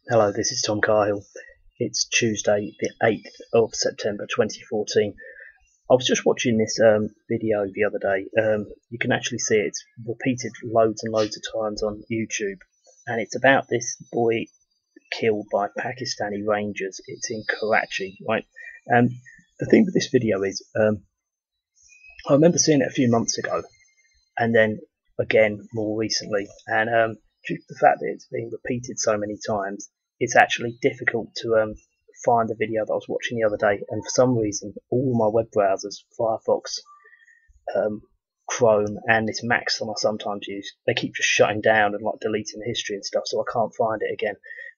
Hello, this is Tom Cahill. It's Tuesday, the 8th of September 2014. I was just watching this video the other day. You can actually see it. It's repeated loads and loads of times on YouTube. And it's about this boy killed by Pakistani Rangers. It's in Karachi, right? The thing with this video is, I remember seeing it a few months ago, and then again more recently. And due to the fact that it's been repeated so many times, it's actually difficult to find the video that I was watching the other day. And for some reason, all my web browsers, Firefox, Chrome, and this Max that I sometimes use, they keep just shutting down and like deleting the history and stuff, so I can't find it again.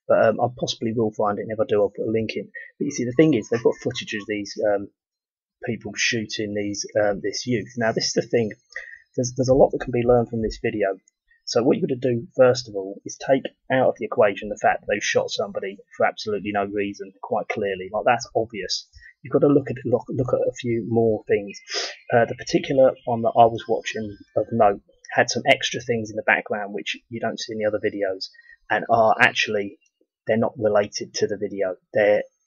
But I possibly will find it, and if I do, I'll put a link in. But you see, the thing is, they've got footage of these people shooting this youth. Now, this is the thing. There's a lot that can be learned from this video. So what you've got to do, first of all, is take out of the equation the fact that they've shot somebody for absolutely no reason, quite clearly. Like, that's obvious. You've got to look at a few more things. The particular one that I was watching of note had some extra things in the background which you don't see in the other videos, and are actually, they're not related to the video.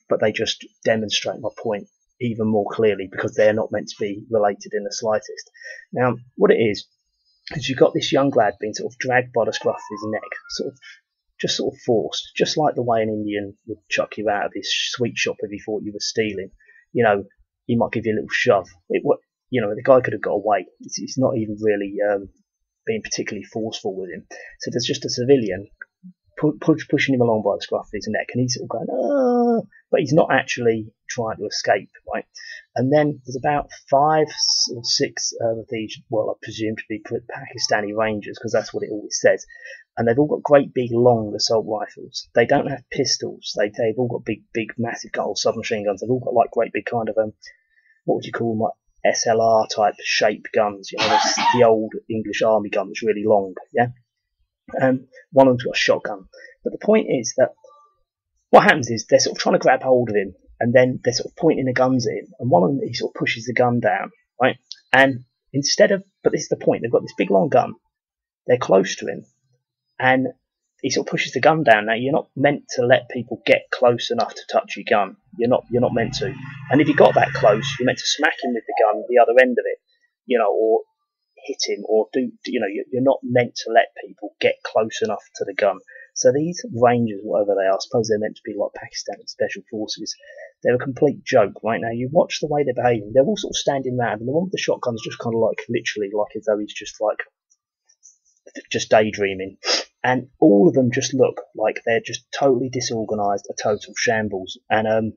But they just demonstrate my point even more clearly, because they're not meant to be related in the slightest. Now, what it is you've got this young lad being sort of dragged by the scruff of his neck, sort of forced, just like the way an Indian would chuck you out of his sweet shop if he thought you were stealing. You know, he might give you a little shove. The guy could have got away. It's not even really being particularly forceful with him. So there's just a civilian pushing him along by the scruff of his neck, and he's sort of going, ah, but he's not actually trying to escape, right? And then there's about 5 or 6 of these, well, I presume to be Pakistani Rangers, because that's what it always says, and they've all got great big long assault rifles. They don't have pistols. They've all got big massive submachine guns. They've all got like great big kind of what would you call them, like SLR type shape guns. You know, the old English army gun that's really long. Yeah. One of them's got a shotgun. But the point is that what happens is they're sort of trying to grab hold of him, and then they're sort of pointing the guns at him, and one of them, he sort of pushes the gun down, right? And but this is the point, they've got this big long gun, they're close to him, and he sort of pushes the gun down. Now, you're not meant to let people get close enough to touch your gun. You're not meant to. And if you got that close, you're meant to smack him with the gun at the other end of it, or hit him, or you're not meant to let people get close enough to the gun. So these Rangers, whatever they are, I suppose they're meant to be like Pakistani Special Forces. They're a complete joke, right? Now, you watch the way they're behaving. They're all sort of standing around, and the one with the shotgun's just kind of like, literally, like as though he's just daydreaming. And all of them just look like they're just totally disorganised, a total shambles. And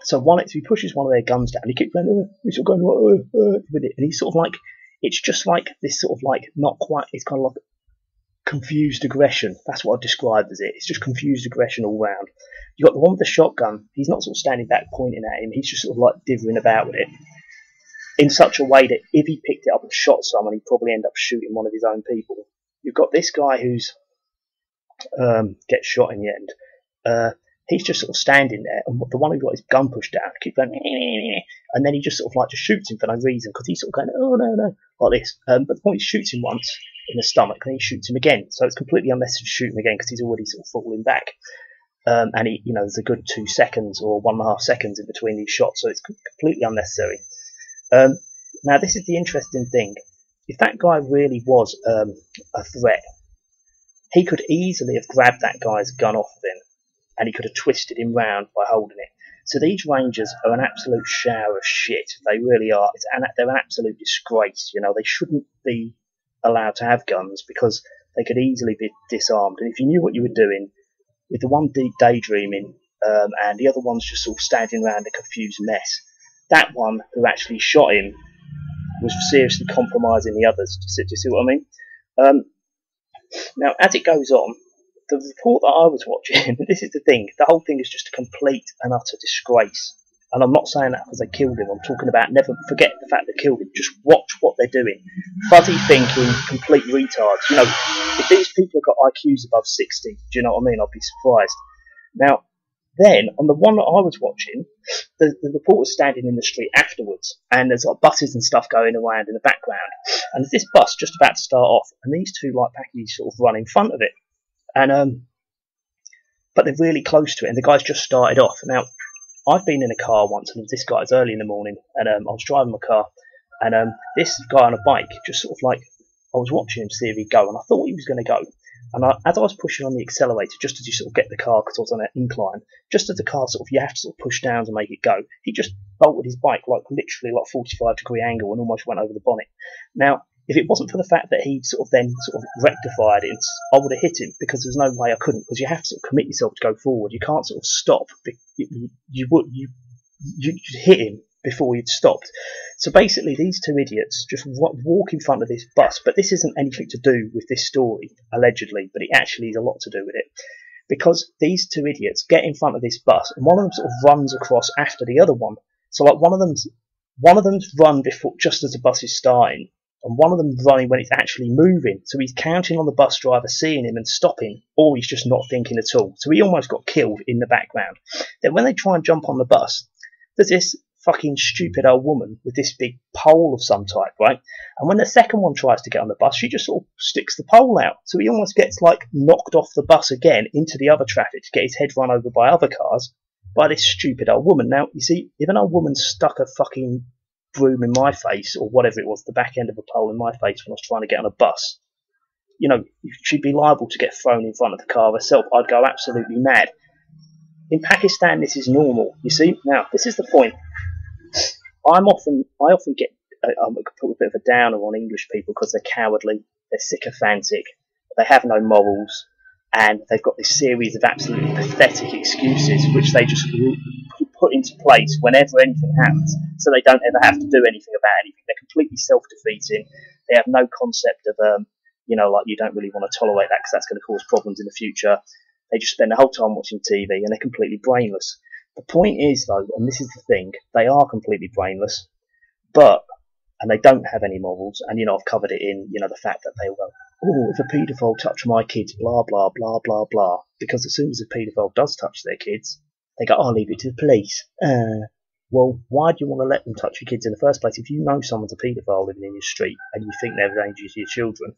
so if he pushes one of their guns down, he keeps going, he's sort of going with it, and he's sort of like, it's just like this sort of like, not quite, it's kind of like confused aggression. That's what I described as it. It's just confused aggression all round. You got the one with the shotgun. He's not sort of standing back pointing at him. He's just sort of like dithering about with it in such a way that if he picked it up and shot someone, he'd probably end up shooting one of his own people. You've got this guy who's gets shot in the end. He's just sort of standing there, and the one who got his gun pushed down keeps going, and then he just sort of like just shoots him for no reason, because he's sort of going, oh no, like this. But the point, he shoots him once in the stomach, and he shoots him again. So it's completely unnecessary to shoot him again, because he's already sort of falling back. And there's a good 2 seconds or 1.5 seconds in between these shots, so it's completely unnecessary. Now, this is the interesting thing. If that guy really was a threat, he could easily have grabbed that guy's gun off of him, and he could have twisted him round by holding it. So these Rangers are an absolute shower of shit. They really are. They're an absolute disgrace. They shouldn't be allowed to have guns, because they could easily be disarmed. And if you knew what you were doing, with the one daydreaming and the other one's just sort of standing around a confused mess, that one who actually shot him was seriously compromising the others. Do you see what I mean? Now, as it goes on, the report that I was watching, this is the thing, the whole thing is just a complete and utter disgrace. And I'm not saying that because they killed him. I'm talking about, never forget the fact they killed him. Just watch what they're doing. Fuzzy thinking, complete retards. If these people have got IQs above 60, do you know what I mean? I'd be surprised. Now, then, on the one that I was watching, the reporter's standing in the street afterwards, and there's like buses and stuff going around in the background. And there's this bus just about to start off, and these two like packies sort of run in front of it. And but they're really close to it, and the guy's just started off. Now, I've been in a car once, and this guy's early in the morning, and I was driving my car, and this guy on a bike just sort of like, I was watching him see if he'd go, and I thought he was going to go. And as I was pushing on the accelerator, just as you sort of get the car, because I was on an incline, just as the car sort of, you have to sort of push down to make it go, he just bolted his bike like literally like 45-degree angle and almost went over the bonnet. Now, if it wasn't for the fact that he sort of then sort of rectified it, I would have hit him, because there's no way I couldn't, because you have to sort of commit yourself to go forward. You can't sort of stop. You'd hit him before he'd stopped. So basically, these two idiots just walk in front of this bus, but this isn't anything to do with this story, allegedly, but it actually has a lot to do with it. Because these two idiots get in front of this bus, and one of them sort of runs across after the other one. So like one of them's run before, just as the bus is starting, and one of them's running when it's actually moving. So he's counting on the bus driver seeing him and stopping, or he's just not thinking at all. So he almost got killed in the background. Then when they try and jump on the bus, there's this fucking stupid old woman with this big pole of some type, right? And when the second one tries to get on the bus, she just sort of sticks the pole out. So he almost gets like knocked off the bus again into the other traffic to get his head run over by other cars by this stupid old woman. Now, you see, if an old woman stuck a fucking broom in my face, or whatever it was, the back end of a pole in my face when I was trying to get on a bus, you know, she'd be liable to get thrown in front of the car herself. I'd go absolutely mad. In Pakistan, this is normal. You see, now this is the point. I often get I'm put a bit of a downer on English people because they're cowardly, they're sycophantic, they have no morals, and they've got this series of absolutely pathetic excuses which they just put into place whenever anything happens, so they don't ever have to do anything about anything. They're completely self-defeating. They have no concept of like, you don't really want to tolerate that because that's going to cause problems in the future. They just spend the whole time watching TV, and they're completely brainless. The point is, though, and this is the thing, they are completely brainless, and they don't have any morals. And, I've covered it in, the fact that they will go, oh, if a paedophile touched my kids, blah, blah, blah, blah, blah. Because as soon as a paedophile does touch their kids, they go, I'll leave it to the police. Well, why do you want to let them touch your kids in the first place? If you know someone's a paedophile living in your street and you think they're a danger to your children,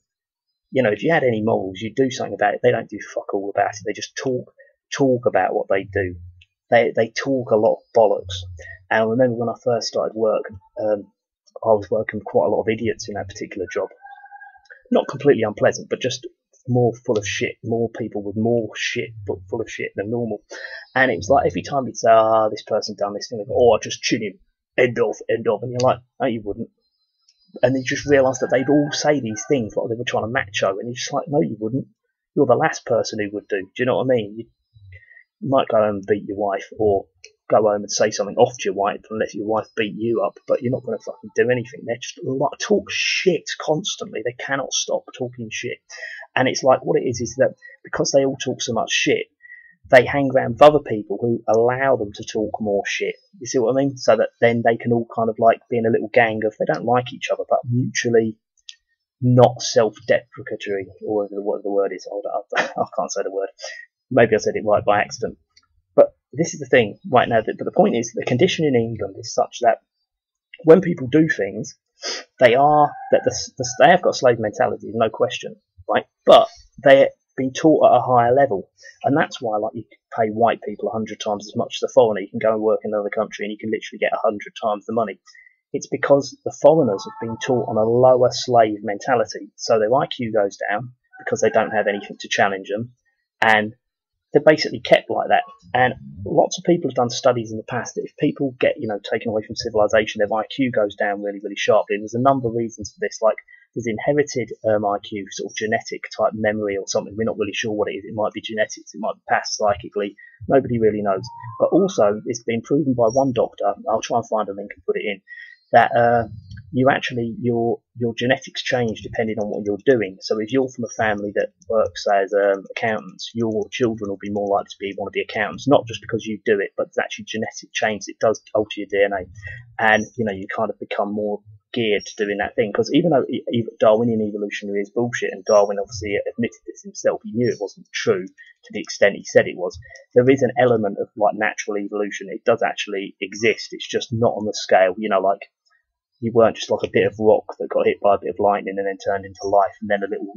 if you had any morals, you'd do something about it. They don't do fuck all about it. They just talk about what they do. They talk a lot of bollocks. And I remember when I first started work, I was working with quite a lot of idiots in that particular job. Not completely unpleasant, but just more full of shit. More people with more shit, but full of shit than normal. And it was like every time you'd say, this person done this thing, I'll just chin him. End of. And you're like, no, you wouldn't. And you just realise that they'd all say these things like they were trying to macho, and you're just like, no, you wouldn't. You're the last person who would do. Do you know what I mean? You might go home and beat your wife, or go home and say something off to your wife and let your wife beat you up, but you're not going to fucking do anything. They just talk shit constantly. They cannot stop talking shit. And it's like, what it is that because they all talk so much shit, they hang around with other people who allow them to talk more shit. You see what I mean? So that then they can all kind of like be in a little gang of, they don't like each other, but mutually not self-deprecatory, or whatever the word is. I can't say the word. Maybe I said it right by accident. But this is the thing right now. But the point is, the condition in England is such that when people do things, they have got a slave mentality, no question, right? But they're being taught at a higher level, and that's why, like, you can pay white people 100 times as much as a foreigner. You can go and work in another country, and you can literally get 100 times the money. It's because the foreigners have been taught on a lower slave mentality, so their IQ goes down because they don't have anything to challenge them, and they're basically kept like that. And lots of people have done studies in the past that if people get, taken away from civilization, their IQ goes down really, really sharply. And there's a number of reasons for this. Like, there's inherited IQ, sort of genetic type memory or something. We're not really sure what it is. It might be genetics. It might be passed psychically. Nobody really knows. But also, it's been proven by one doctor. I'll try and find a link and put it in. That your genetics change depending on what you're doing. So if you're from a family that works as accountants, your children will be more likely to want to be accountants, not just because you do it, but it's actually genetic change. It does alter your DNA, and you kind of become more geared to doing that thing. Because even though Darwinian evolutionary is bullshit, and Darwin obviously admitted this himself, he knew it wasn't true to the extent he said it was. There is an element of like natural evolution. It does actually exist. It's just not on the scale, like. You weren't just like a bit of rock that got hit by a bit of lightning and then turned into life, and then a little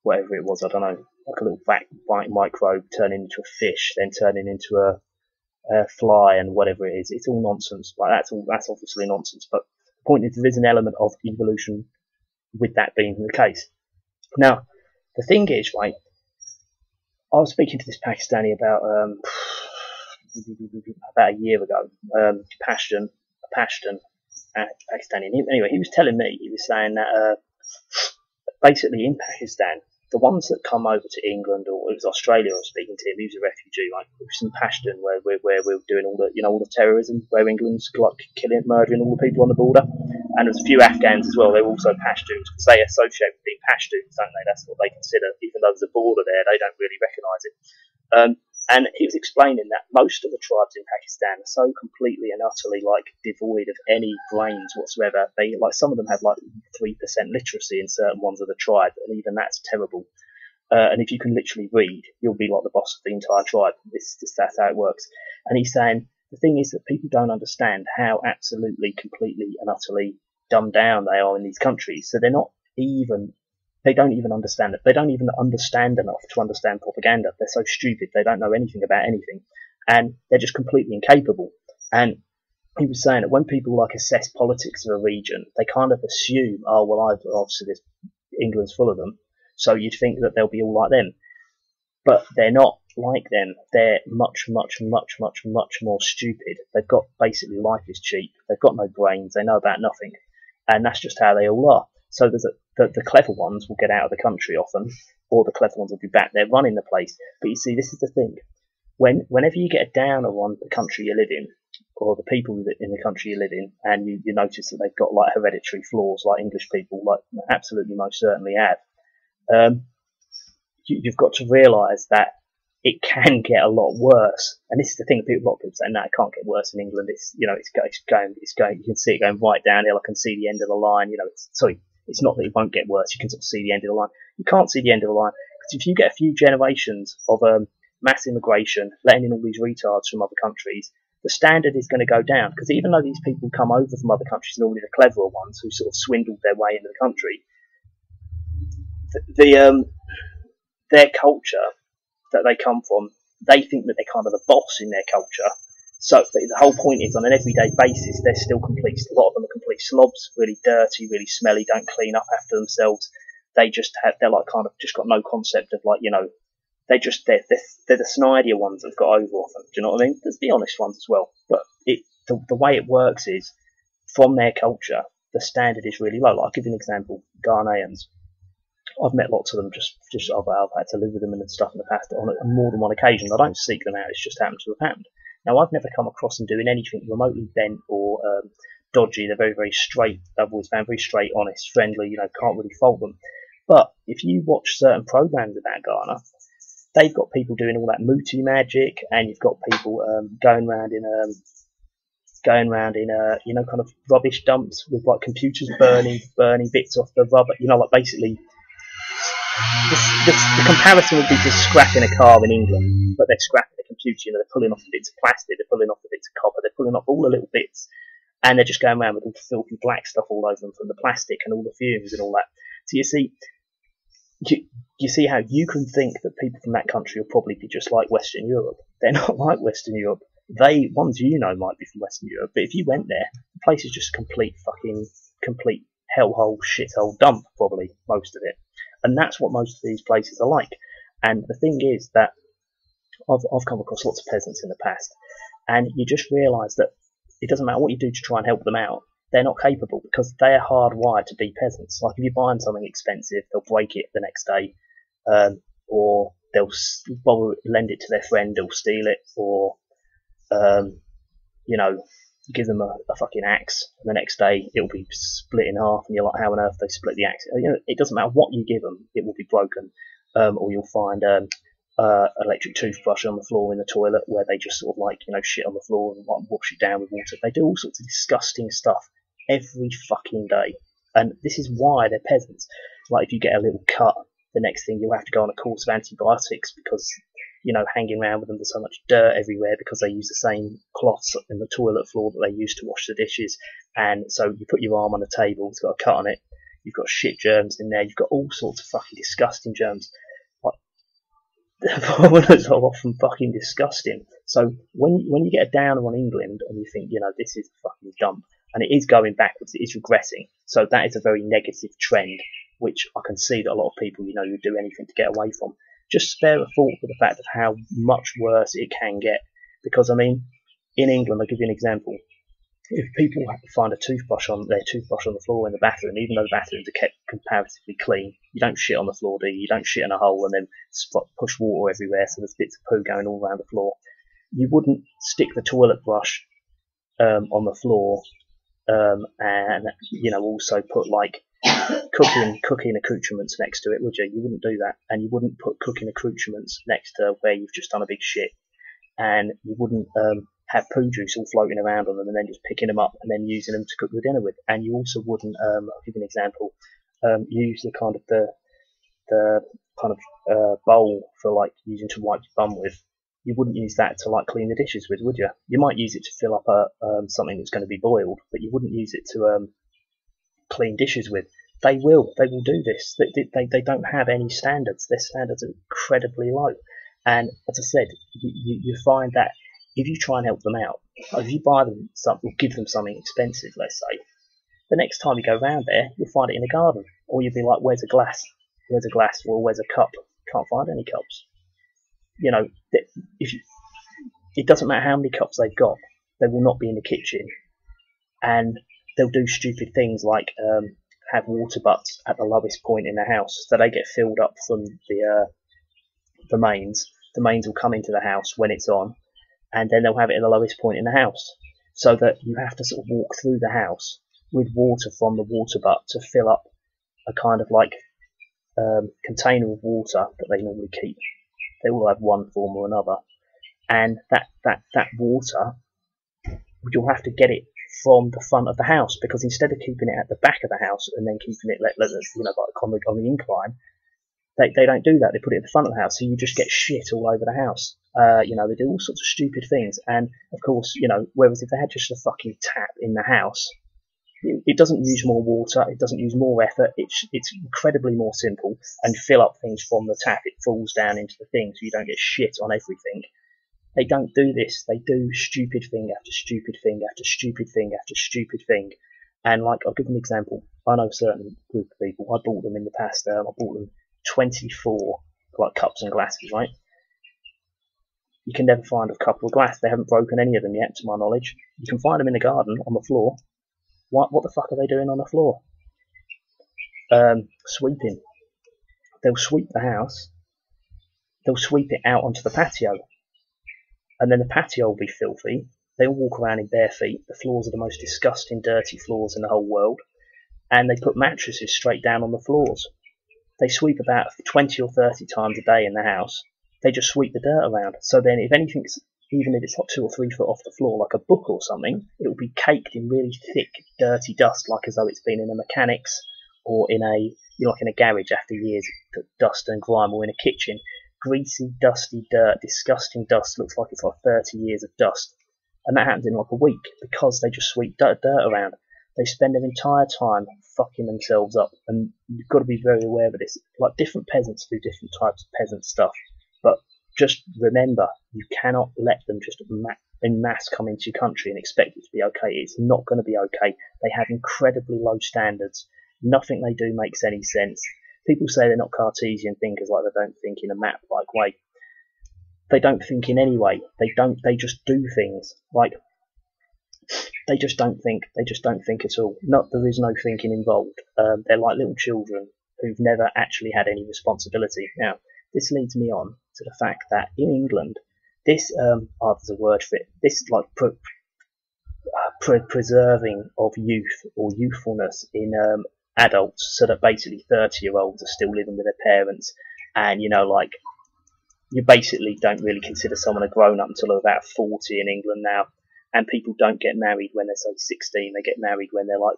whatever it was, I don't know, like a little white microbe turning into a fish, then turning into a fly and whatever it is. It's all nonsense. Like that's obviously nonsense. But the point is, there is an element of evolution with that being the case. Now, the thing is, right, I was speaking to this Pakistani about a year ago. Pakistani. Anyway, he was telling me, he was saying that basically in Pakistan, the ones that come over to England, or it was Australia I was speaking to him, he was a refugee, like some Pashtun, where we're doing all the, all the terrorism, where England's like killing, murdering all the people on the border. And there's a few Afghans as well, they were also Pashtuns, because they associate with being Pashtuns, don't they? That's what they consider, even though there's a border there, they don't really recognise it. And he was explaining that most of the tribes in Pakistan are so completely and utterly like devoid of any brains whatsoever. They like some of them have like 3% literacy in certain ones of the tribe, and even that's terrible. And if you can literally read, you'll be like the boss of the entire tribe. That's how it works. And he's saying the thing is that people don't understand how absolutely, completely, and utterly dumbed down they are in these countries. So they don't even understand it. They don't even understand enough to understand propaganda. They're so stupid. They don't know anything about anything. And they're just completely incapable. And he was saying that when people like assess politics of a region, they kind of assume, oh, well, obviously England's full of them, so you'd think that they'll be all like them. But they're not like them. They're much, much, much, much, much more stupid. They've got basically life is cheap. They've got no brains. They know about nothing. And that's just how they all are. So the clever ones will get out of the country often, or the clever ones will be back there running the place. But you see, this is the thing. Whenever you get a downer on the country you live in, or the people in the country you live in, and you notice that they've got like hereditary flaws, like English people, like absolutely most certainly have, you've got to realise that it can get a lot worse. And this is the thing, a lot of people say, no, it can't get worse in England. It's going, you can see it going right downhill. I can see the end of the line. It's not that it won't get worse. You can sort of see the end of the line. You can't see the end of the line because if you get a few generations of mass immigration, letting in all these retards from other countries, the standard is going to go down. Because even though these people come over from other countries, normally the cleverer ones who sort of swindled their way into the country, their culture that they come from, they think that they're kind of the boss in their culture. So the whole point is, on an everyday basis, they're still a lot of them are complete slobs, really dirty, really smelly, don't clean up after themselves. They're like kind of just got no concept of like, they're the snidier ones that have got over often. Do you know what I mean? There's the honest ones as well. But the way it works is, from their culture, the standard is really low. Like, I'll give you an example. Ghanaians. I've met lots of them. I've had to live with them and stuff in the past on more than one occasion. I don't seek them out. It's just happened to have happened. Now, I've never come across them doing anything remotely bent or dodgy. They're very, very straight. I've always found very straight, honest, friendly. Can't really fault them. But if you watch certain programs about Ghana, they've got people doing all that muti magic, and you've got people going around in kind of rubbish dumps with like computers burning bits off the rubber. Like basically. The comparison would be to scrapping a car in England, but they're scrapping a computer. They're pulling off the bits of plastic, they're pulling off the bits of copper, they're pulling off all the little bits, and they're just going around with all the filthy black stuff all over them from the plastic and all the fumes and all that. So you see how you can think that people from that country will probably be just like Western Europe. They're not like Western Europe. Ones might be from Western Europe, but if you went there, the place is just complete hellhole, shithole dump, probably, most of it. And that's what most of these places are like. And the thing is that I've come across lots of peasants in the past, and you just realise that it doesn't matter what you do to try and help them out, they're not capable, because they're hardwired to be peasants. Like, if you're buying something expensive, they'll break it the next day, or they'll lend it to their friend, they'll steal it, or give them a fucking axe, and the next day it'll be split in half, and you're like, how on earth they split the axe? It doesn't matter what you give them, it will be broken. Or you'll find electric toothbrush on the floor in the toilet, where they just sort of shit on the floor and wash it down with water. They do all sorts of disgusting stuff every fucking day, and this is why they're peasants. Like, if you get a little cut, the next thing you'll have to go on a course of antibiotics, because hanging around with them, there's so much dirt everywhere, because they use the same cloths in the toilet floor that they use to wash the dishes. And so you put your arm on a table, it's got a cut on it, you've got shit germs in there, you've got all sorts of fucking disgusting germs. Like, the foreigners are often fucking disgusting. So when you get a downer on England and you think, this is a fucking dump, and it is going backwards, it is regressing. So that is a very negative trend, which I can see that a lot of people, would do anything to get away from. Just spare a thought for the fact of how much worse it can get. Because, in England, I'll give you an example. If people find their toothbrush on the floor in the bathroom, even though the bathrooms are kept comparatively clean, you don't shit on the floor, do you? You don't shit in a hole and then push water everywhere so there's bits of poo going all around the floor. You wouldn't stick the toilet brush on the floor and also put like cooking accoutrements next to it, would you? You wouldn't do that, and you wouldn't put cooking accoutrements next to where you've just done a big shit, and you wouldn't have poo juice all floating around on them and then just picking them up and then using them to cook your dinner with. And you also wouldn't, I'll give you an example, use the kind of bowl for like using to wipe your bum with. You wouldn't use that to like clean the dishes with, would you? You might use it to fill up something that's going to be boiled, but you wouldn't use it to clean dishes with. They will do this. They don't have any standards. Their standards are incredibly low. And as I said, you find that if you try and help them out, if you buy them something or give them something expensive, let's say, the next time you go round there, you'll find it in the garden. Or you'll be like, where's a glass? Where's a glass? Or where's a cup? Can't find any cups. It doesn't matter how many cups they've got, they will not be in the kitchen. And they'll do stupid things like have water butts at the lowest point in the house, so they get filled up from the mains. The mains will come into the house when it's on, and then they'll have it at the lowest point in the house, so that you have to sort of walk through the house with water from the water butt to fill up a kind of like container of water that they normally keep. They all have one form or another, and that water, you'll have to get it from the front of the house, because instead of keeping it at the back of the house and then keeping it like on the incline, they don't do that. They put it at the front of the house, so you just get shit all over the house. They do all sorts of stupid things, and of course, whereas if they had just a fucking tap in the house, it doesn't use more water, it doesn't use more effort, it's incredibly more simple, and fill up things from the tap, it falls down into the thing, so you don't get shit on everything. They don't do this. They do stupid thing after stupid thing after stupid thing after stupid thing. And like, I'll give an example. I know a certain group of people. I bought them in the past. I bought them 24 like cups and glasses, right? You can never find a cup or glass. They haven't broken any of them yet, to my knowledge. You can find them in the garden on the floor. What the fuck are they doing on the floor? Sweeping. They'll sweep the house. They'll sweep it out onto the patio. And then the patio will be filthy. They'll walk around in bare feet. The floors are the most disgusting, dirty floors in the whole world. And they put mattresses straight down on the floors. They sweep about 20 or 30 times a day in the house. They just sweep the dirt around. So then if anything's, even if it's like 2 or 3 foot off the floor, like a book or something, it will be caked in really thick, dirty dust, like as though it's been in a mechanics or in a garage after years of dust and grime, or in a kitchen. Greasy, dusty dirt, disgusting dust, looks like it's like 30 years of dust. And that happens in like a week, because they just sweep dirt around. They spend their entire time fucking themselves up, and you've got to be very aware of this. Like, different peasants do different types of peasant stuff, but just remember, you cannot let them just en masse come into your country and expect it to be okay. It's not going to be okay. They have incredibly low standards. Nothing they do makes any sense. People say they're not Cartesian thinkers, like they don't think in a map-like way. They don't think in any way. They just do things. Like, they just don't think. They just don't think at all. There is no thinking involved. They're like little children who've never actually had any responsibility. Now, this leads me on to the fact that in England, this, there's a word for it, this like preserving of youth or youthfulness in adults, so that basically 30-year-olds are still living with their parents, and like, you basically don't really consider someone a grown-up until they're about 40 in England now, and people don't get married when they're say 16, they get married when they're like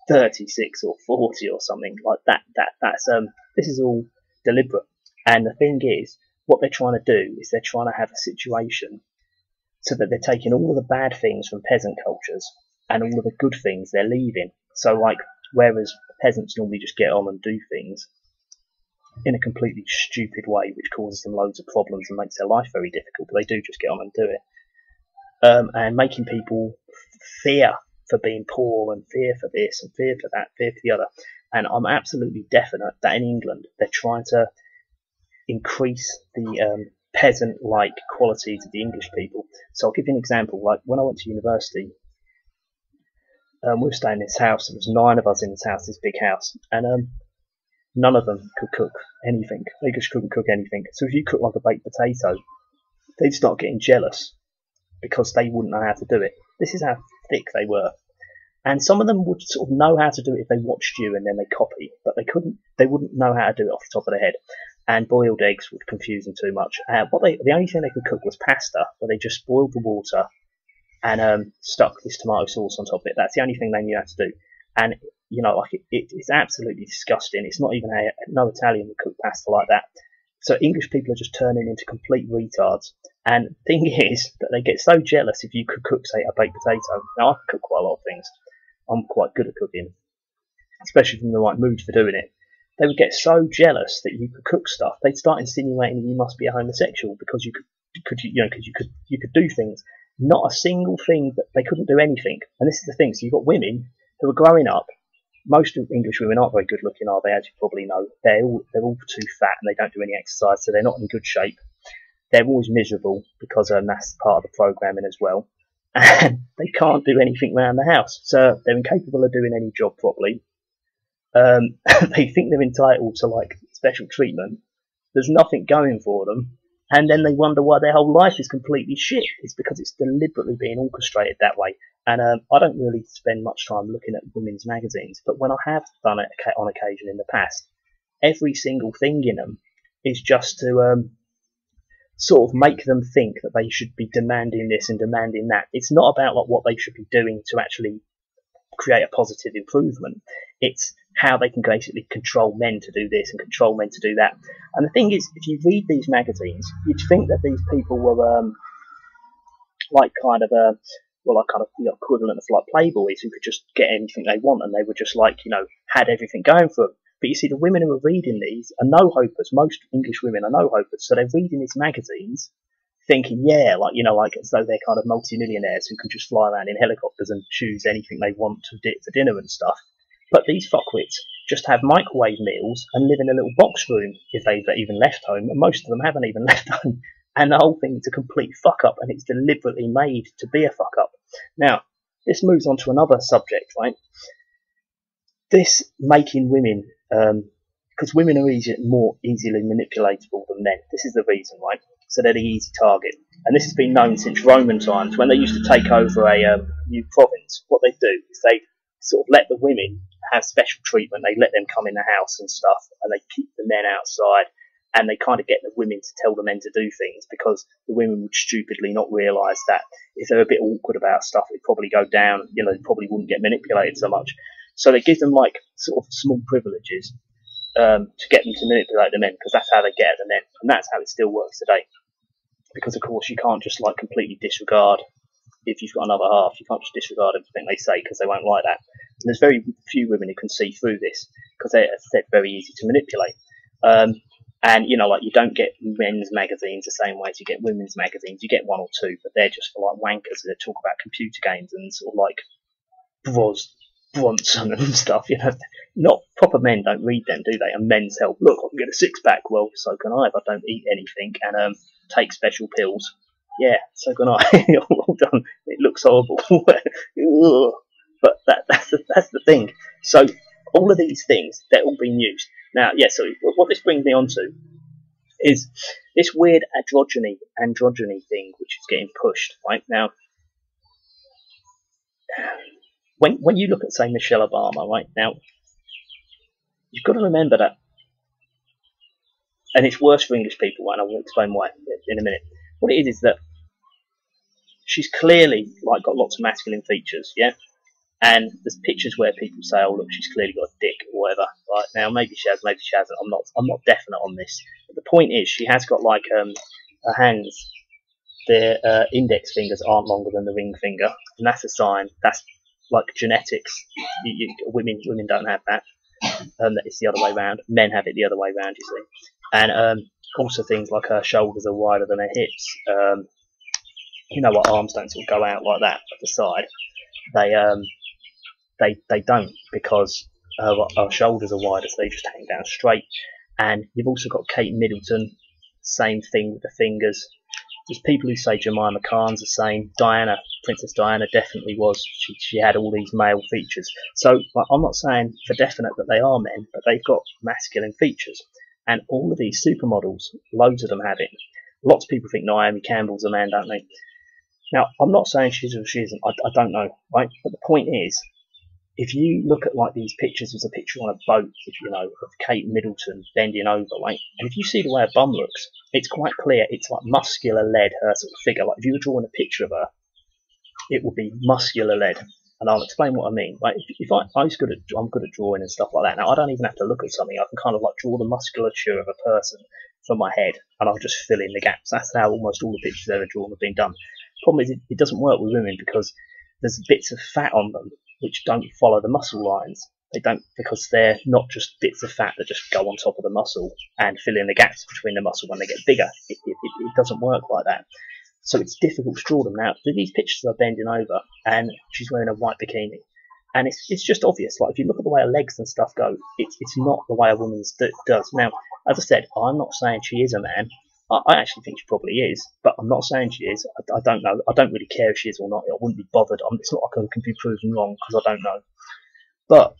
36 or 40 or something like that. This is all deliberate, and the thing is, what they're trying to do is they're trying to have a situation so that they're taking all of the bad things from peasant cultures and all of the good things they're leaving. So like, whereas peasants normally just get on and do things in a completely stupid way, which causes them loads of problems and makes their life very difficult. But they do just get on and do it, and making people fear for being poor and fear for this and fear for that, fear for the other. And I'm absolutely definite that in England they're trying to increase the peasant-like qualities of the English people. So I'll give you an example. Like when I went to university, we were staying in this house. There was 9 of us in this house, this big house, and none of them could cook anything. They just couldn't cook anything. So if you cook like a baked potato, they'd start getting jealous because they wouldn't know how to do it. This is how thick they were. And some of them would sort of know how to do it if they watched you and then they copy, but they wouldn't know how to do it off the top of their head. And boiled eggs would confuse them too much. The only thing they could cook was pasta, where they just boiled the water and stuck this tomato sauce on top of it. That's the only thing they knew how to do. And it's absolutely disgusting. It's not even no Italian would cook pasta like that. So English people are just turning into complete retards. And the thing is that they get so jealous if you could cook, say, a baked potato. Now I can cook quite a lot of things. I'm quite good at cooking, especially if I'm in the right mood for doing it. They would get so jealous that you could cook stuff. They'd start insinuating that you must be a homosexual because you could do things. Not a single thing that they couldn't do anything. And this is the thing. So you've got women who are growing up. Most English women aren't very good looking, are they? As you probably know, they're all too fat and they don't do any exercise, so they're not in good shape. They're always miserable because that's part of the programming as well. And they can't do anything around the house, so they're incapable of doing any job properly. They think they're entitled to like special treatment. There's nothing going for them, and then they wonder why their whole life is completely shit. It's because it's deliberately being orchestrated that way. And I don't really spend much time looking at women's magazines, but when I have done it on occasion in the past, every single thing in them is just to sort of make them think that they should be demanding this and demanding that. It's not about like what they should be doing to actually create a positive improvement. It's how they can basically control men to do this and control men to do that. And the thing is, if you read these magazines, you'd think that these people were the equivalent of like playboys who could just get anything they want, and they were just like, had everything going for them. But you see, the women who are reading these are no-hopers. Most English women are no-hopers, so they're reading these magazines thinking, as though they're kind of multi-millionaires who can just fly around in helicopters and choose anything they want for dinner and stuff. But these fuckwits just have microwave meals and live in a little box room if they've even left home, and most of them haven't even left home. And the whole thing is a complete fuck-up, and it's deliberately made to be a fuck-up. Now, this moves on to another subject, right? This making women, because women are more easily manipulatable than men. This is the reason, right? So they're the easy target. And this has been known since Roman times. When they used to take over a new province, what they do is they sort of let the women have special treatment. They let them come in the house and stuff, and they keep the men outside. And they kind of get the women to tell the men to do things, because the women would stupidly not realise that if they're a bit awkward about stuff, it'd probably go down. They probably wouldn't get manipulated so much. So they give them like sort of small privileges to get them to manipulate the men, because that's how they get at the men, and that's how it still works today. Because of course you can't just like completely disregard if you've got another half. You can't just disregard everything they say, because they won't like that. And there's very few women who can see through this, because they're, as I said, very easy to manipulate. And you don't get men's magazines the same way as you get women's magazines. You get one or two, but they're just for like wankers that talk about computer games and sort of like Bronson and stuff. Not proper men don't read them, do they? And Men's Health. Look, I can get a six-pack. Well, so can I if I don't eat anything and take special pills. Yeah, so can I. Well done. It looks horrible, but that's the thing. So all of these things, they're all being used. Now, so what this brings me on to is this weird androgyny thing, which is getting pushed, right? Now, when you look at, say, Michelle Obama, right, now, you've got to remember that, and it's worse for English people, and I will explain why in a minute. What it is that she's clearly, like, got lots of masculine features, yeah? And there's pictures where people say, "Oh, look, she's clearly got a dick," or whatever. Right now, maybe she has, maybe she hasn't. I'm not definite on this. But the point is, she has got like her hands, their index fingers aren't longer than the ring finger, and that's a sign. That's like genetics. Women don't have that. that it's the other way round. Men have it the other way round, you see. And also things like her shoulders are wider than her hips. What arms don't sort of go out like that at the side. They don't, because her shoulders are wider, so they just hang down straight. And you've also got Kate Middleton, same thing with the fingers. There's people who say Jemima Khan's the same. Princess Diana definitely was. She had all these male features. So I'm not saying for definite that they are men, but they've got masculine features. And all of these supermodels, loads of them have it. Lots of people think Naomi Campbell's a man, don't they? Now, I'm not saying she is or she isn't. I don't know, right? But the point is, if you look at like these pictures, there's a picture on a boat, of Kate Middleton bending over, right? And if you see the way her bum looks, it's quite clear it's like muscular led, her sort of figure. Like if you were drawing a picture of her, it would be muscular led. And I'll explain what I mean. Like if I'm good at drawing and stuff like that. Now I don't even have to look at something. I can kind of like draw the musculature of a person from my head, and I'll just fill in the gaps. That's how almost all the pictures ever drawn have been done. Problem is, it doesn't work with women because there's bits of fat on them which don't follow the muscle lines. They don't, because they're not just bits of fat that just go on top of the muscle and fill in the gaps between the muscle when they get bigger. It doesn't work like that. So it's difficult to draw them. Now, these pictures are bending over, and she's wearing a white bikini. And it's just obvious. Like, if you look at the way her legs and stuff go, it's not the way a woman's does. Now, as I said, I'm not saying she is a man. I actually think she probably is, but I'm not saying she is. I don't know. I don't really care if she is or not. I wouldn't be bothered. It's not like I can be proven wrong because I don't know. But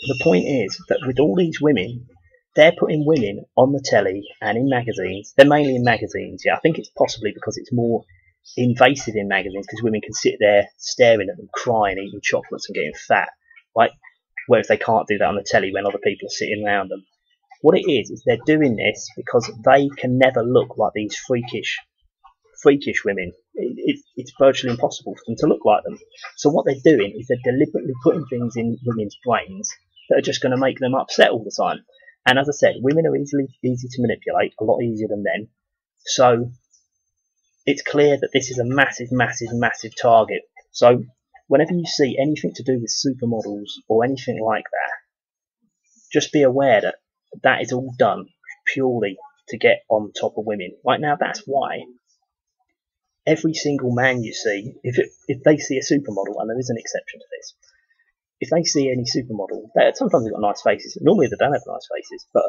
the point is that with all these women, they're putting women on the telly and in magazines. They're mainly in magazines, yeah. I think it's possibly because it's more invasive in magazines, because women can sit there staring at them, crying, eating chocolates and getting fat, right? Whereas they can't do that on the telly when other people are sitting around them. What it is they're doing this because they can never look like these freakish women. It's virtually impossible for them to look like them. So what they're doing is they're deliberately putting things in women's brains that are just going to make them upset all the time. And as I said, women are easy to manipulate, a lot easier than men. So it's clear that this is a massive, massive, massive target. So whenever you see anything to do with supermodels or anything like that, just be aware that that is all done purely to get on top of women. Right now, that's why every single man you see, if they see a supermodel, and there is an exception to this, if they see any supermodel, sometimes they've got nice faces. Normally they don't have nice faces, but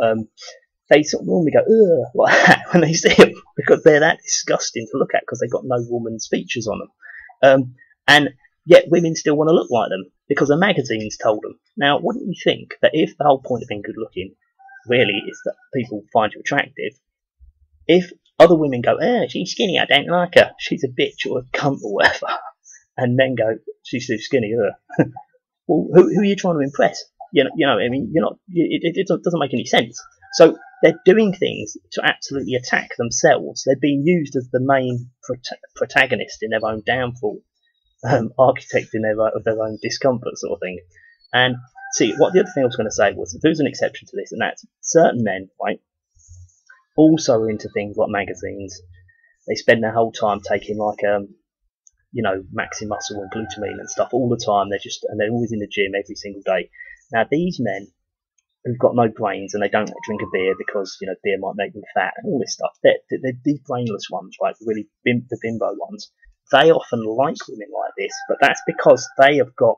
they sort of normally go, ugh, like that when they see them, because they're that disgusting to look at because they've got no woman's features on them. And yet women still want to look like them because the magazines told them. Now, wouldn't you think that if the whole point of being good looking really is that people find you attractive, if other women go, she's skinny, I don't like her, she's a bitch or a cunt or whatever, and men go, she's too skinny, well, who are you trying to impress? You know, I mean, you're not. It doesn't make any sense. So they're doing things to absolutely attack themselves. They're being used as the main protagonist in their own downfall, architect in of their own discomfort, sort of thing. And see, what the other thing I was going to say was, there's an exception to this, and that's certain men, right, also are into things like magazines. They spend their whole time taking like Maxi Muscle and glutamine and stuff all the time. They're always in the gym every single day. Now these men who've got no brains and they don't drink a beer because beer might make them fat and all this stuff. They're these brainless ones, right? The bimbo ones. They often like women like this, but that's because they have got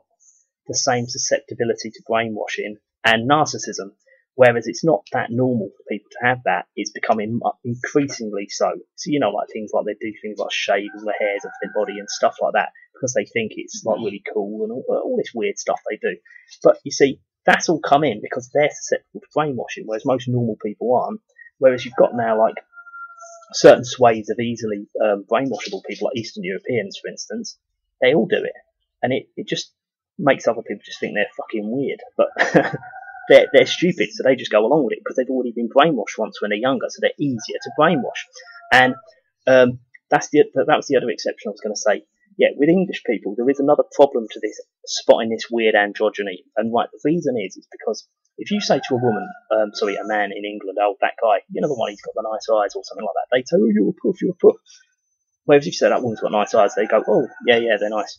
the same susceptibility to brainwashing and narcissism. Whereas it's not that normal for people to have that. It's becoming increasingly so. So, like things like they do things like shave all the hairs off their body and stuff like that because they think it's like really cool and all this weird stuff they do. But you see, that's all come in because they're susceptible to brainwashing, whereas most normal people aren't. Whereas you've got now like certain swathes of easily brainwashable people, like Eastern Europeans, for instance. They all do it. And it just makes other people just think they're fucking weird. But they're stupid, so they just go along with it because they've already been brainwashed once when they're younger, so they're easier to brainwash. And that was the other exception I was going to say. Yeah, with English people, there is another problem to this, spotting this weird androgyny. And right, the reason is because if you say to a man in England, oh, that guy, the one, he's got the nice eyes or something like that, they say, oh, you're a puff. Whereas if you say that woman's got nice eyes, they go, oh, yeah, they're nice.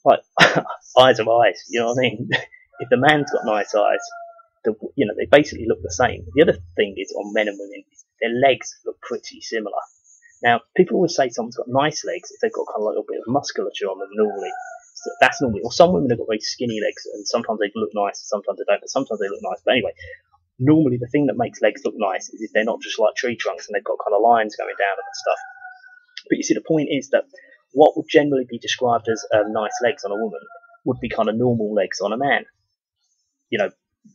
Like, eyes are eyes, you know what I mean? If the man's got nice eyes, they basically look the same. The other thing is on men and women, is their legs look pretty similar. Now, people always say someone's got nice legs if they've got kind of like a bit of musculature on them normally. So that's normally, or some women have got very skinny legs, and sometimes they look nice, and sometimes they don't, but sometimes they look nice. But anyway, normally the thing that makes legs look nice is if they're not just like tree trunks and they've got kind of lines going down them and stuff. But you see, the point is that what would generally be described as nice legs on a woman would be kind of normal legs on a man,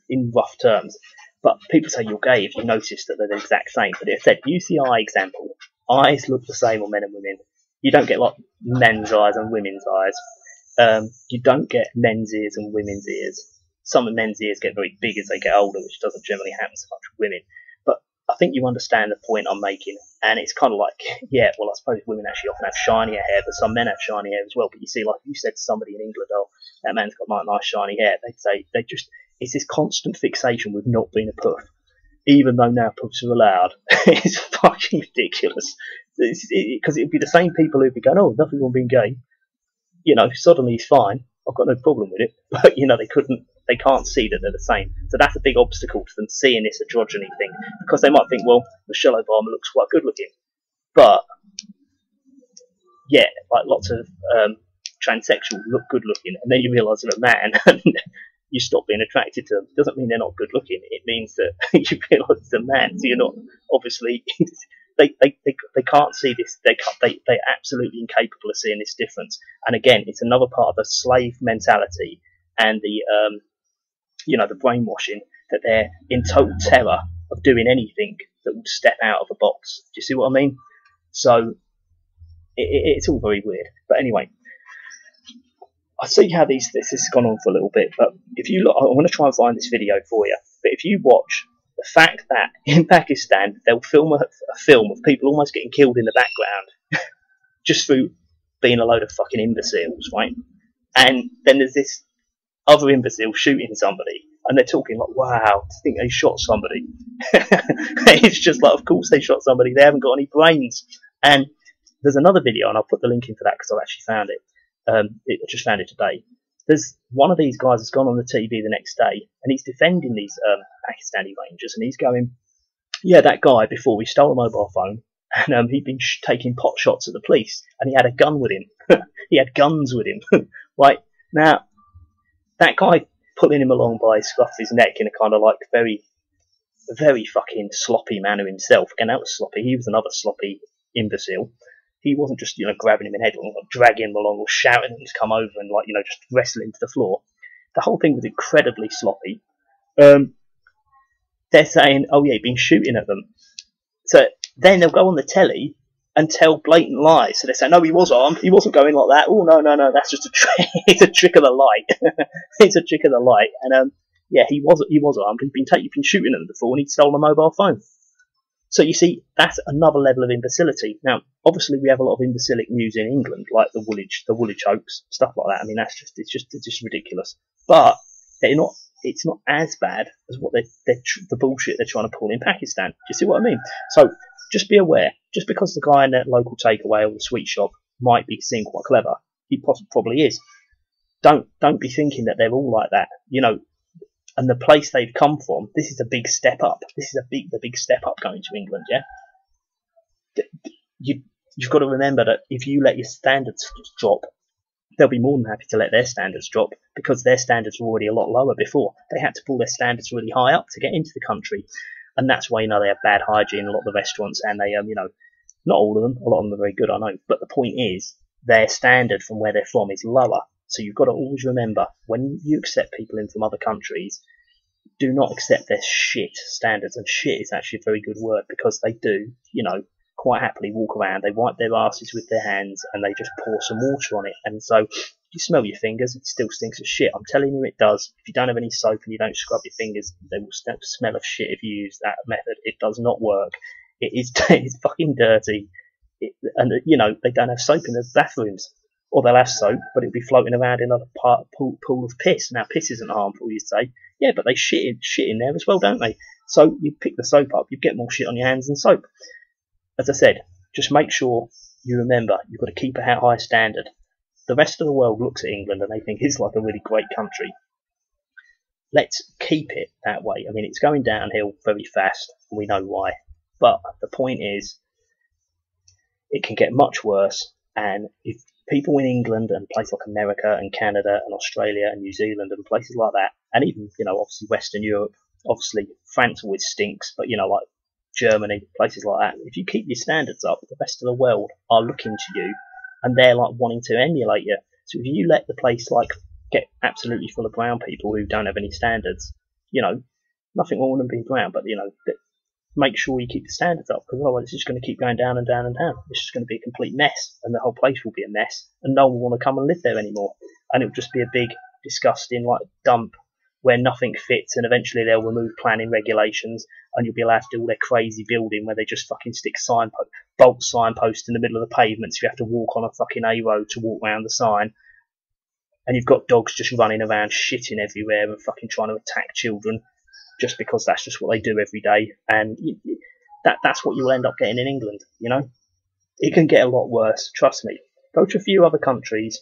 in rough terms. But people say you're gay if you notice that they're the exact same. But it said, use the eye example. Eyes look the same on men and women. You don't get like men's eyes and women's eyes. You don't get men's ears and women's ears. Some of men's ears get very big as they get older, which doesn't generally happen so much with women. But I think you understand the point I'm making. And it's kind of like, yeah, well, I suppose women actually often have shinier hair, but some men have shiny hair as well. But you see, like, if you said to somebody in England, oh, that man's got like nice shiny hair, they'd say, it's this constant fixation with not being a puff. Even though now puffs are allowed, it's fucking ridiculous. Because it would be the same people who'd be going, oh, nothing wrong being gay. Sodomy is fine. I've got no problem with it. But, they can't see that they're the same. So that's a big obstacle to them seeing this androgyny thing. Because they might think, well, Michelle Obama looks quite good looking. But, yeah, like lots of transsexuals look good looking. And then you realise they're a man and you stop being attracted to them. It doesn't mean they're not good looking. It means that you realise it's a man. So you're not, obviously, they can't see this. They're absolutely incapable of seeing this difference. And again, it's another part of the slave mentality and the the brainwashing, that they're in total terror of doing anything that would step out of a box. Do you see what I mean? So it's all very weird. But anyway, I see how this has gone on for a little bit. But if you look, I'm going to try and find this video for you. But if you watch the fact that in Pakistan they'll film a film of people almost getting killed in the background just through being a load of fucking imbeciles, right? And then there's this other imbecile shooting somebody, and they're talking like, wow, I think they shot somebody. It's just like, of course they shot somebody, they haven't got any brains. And there's another video, and I'll put the link in for that because I've actually found it. I just found it today. There's one of these guys has gone on the TV the next day, and he's defending these Pakistani Rangers, and he's going, yeah, that guy before, we stole a mobile phone, and he'd been taking pot shots at the police, and he had a gun with him. He had guns with him. Right, now, that guy pulling him along by his scruff of his neck in a kind of like very, very fucking sloppy manner himself. Again, that was sloppy. He was another sloppy imbecile. He wasn't just, grabbing him in the head or dragging him along or shouting him to come over and just wrestle him to the floor. The whole thing was incredibly sloppy. They're saying, oh yeah, he'd been shooting at them. So then they'll go on the telly and tell blatant lies. So they say, no, he was armed. He wasn't going like that. Oh, no, that's just a trick. It's a trick of the light. It's a trick of the light. And yeah, he was armed. He'd been shooting at them before, and he'd stolen a mobile phone. So you see, that's another level of imbecility. Now, obviously, we have a lot of imbecilic news in England, like the Woolwich hoax, stuff like that. I mean, it's just ridiculous. But it's not as bad as what the bullshit they're trying to pull in Pakistan. Do you see what I mean? So just be aware. Just because the guy in that local takeaway or the sweet shop might be seen quite clever, he probably is. Don't be thinking that they're all like that. And the place they've come from, this is a big step up. This is the big step up going to England, yeah? You've got to remember that if you let your standards drop, they'll be more than happy to let their standards drop, because their standards were already a lot lower before. They had to pull their standards really high up to get into the country. And that's why, they have bad hygiene in a lot of the restaurants, and they, not all of them, a lot of them are very good, I know. But the point is, their standard from where they're from is lower. So you've got to always remember, when you accept people in from other countries, do not accept their shit standards. And shit is actually a very good word, because they do, quite happily walk around, they wipe their asses with their hands, and they just pour some water on it. And so you smell your fingers, it still stinks of shit. I'm telling you, it does. If you don't have any soap and you don't scrub your fingers, they will smell of shit if you use that method. It does not work. It's fucking dirty. And they don't have soap in the bathrooms. Or they'll have soap, but it'll be floating around in a pool of piss. Now, piss isn't harmful, you say. Yeah, but they shit in there as well, don't they? So you pick the soap up, you get more shit on your hands than soap. As I said, just make sure you remember you've got to keep a high standard. The rest of the world looks at England and they think it's like a really great country. let's keep it that way. I mean, it's going downhill very fast, and we know why. But the point is, it can get much worse. And if people in England and places like America and Canada and Australia and New Zealand and places like that, and even, obviously Western Europe, obviously France always stinks, but, like Germany, places like that, if you keep your standards up, the rest of the world are looking to you and they're like wanting to emulate you. So if you let the place like get absolutely full of brown people who don't have any standards, nothing wrong with them being brown, but, make sure you keep the standards up, because otherwise it's just going to keep going down and down and down. It's just going to be a complete mess, and the whole place will be a mess, and no one will want to come and live there anymore. And it'll just be a big, disgusting like dump where nothing fits, and eventually they'll remove planning regulations, and you'll be allowed to do all their crazy building where they just fucking stick bolt signposts in the middle of the pavement, so you have to walk on a fucking A road to walk around the sign. And you've got dogs just running around shitting everywhere and fucking trying to attack children, just because that's just what they do every day. And that's what you'll end up getting in England, It can get a lot worse, trust me. Go to a few other countries,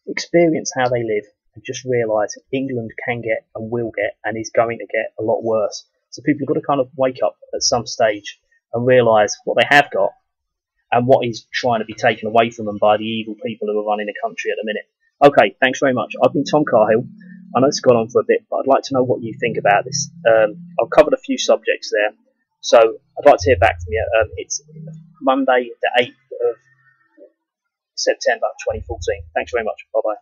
experience how they live, and just realise England can get and will get and is going to get a lot worse. So people have got to kind of wake up at some stage and realise what they have got and what is trying to be taken away from them by the evil people who are running the country at the minute. Okay, thanks very much. I've been Tom Carhill. I know it's gone on for a bit, but I'd like to know what you think about this. I've covered a few subjects there, so I'd like to hear back from you. It's Monday, the 8th of September 2014. Thanks very much. Bye-bye.